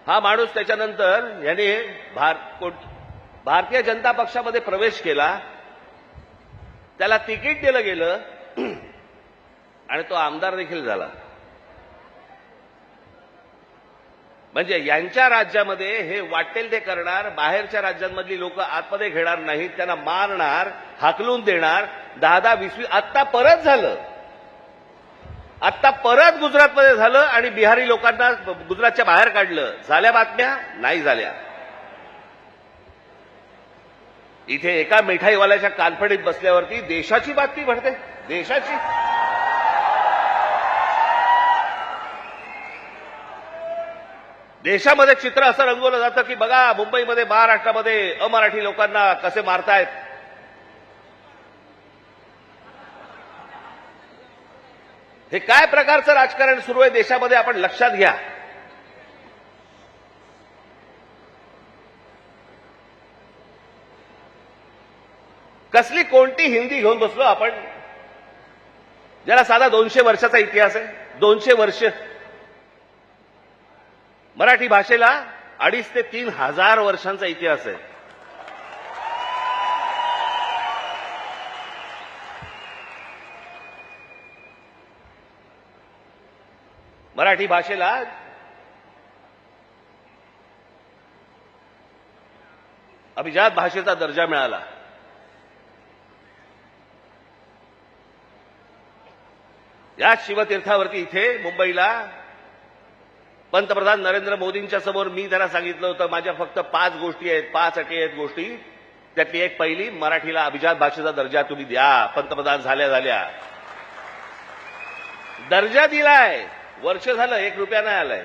हा माणूस त्याच्यानंतर याने भारतीय जनता पक्षामध्ये प्रवेश केला, त्याला तिकीट दिलं गेलं आणि तो आमदार देखील झाला. म्हणजे यांच्या राज्यामध्ये हे वाटेल ते करणार, बाहेरच्या राज्यांमधली लोक आतमध्ये घेणार नाहीत, त्यांना मारणार, हाकलून देणार. 10-10, 20-20 आत्ता परत झालं. आत्ता परत गुजरातमध्ये झालं आणि बिहारी लोकांना गुजरातच्या बाहेर काढलं. झाल्या बातम्या? नाही झाल्या. इथे एका मिठाईवाल्याच्या कानफडीत बसल्यावरती देशाची बातमी घडते. देशाची. देशामध्ये चित्र असं रंगवलं जातं की बघा मुंबईमध्ये, महाराष्ट्रामध्ये अमराठी लोकांना कसे मारतायत. हे काय प्रकारचं राजकारण सुरू आहे देशामध्ये आपण लक्षात घ्या. कसली कोणती हिंदी घेऊन बसलो आपण, ज्याला साधा 200 वर्षाचा इतिहास आहे. 200 वर्ष. मराठी भाषेला 2,500 ते 3,000 वर्षांचा इतिहास आहे. मराठी भाषेला अभिजात भाषेचा दर्जा मिळाला. या शिवतीर्थावरती इथे मुंबईला पंतप्रधान नरेंद्र मोदींच्या समोर मी त्यांना सांगितलं होतं, माझ्या फक्त 5 गोष्टी आहेत, 5 अटी आहेत गोष्टी. त्यातली एक पहिली, मराठीला अभिजात भाषेचा दर्जा तुम्ही द्या. पंतप्रधान झाल्या दर्जा दिलाय. वर्ष झालं, 1 रुपया नाही आलाय.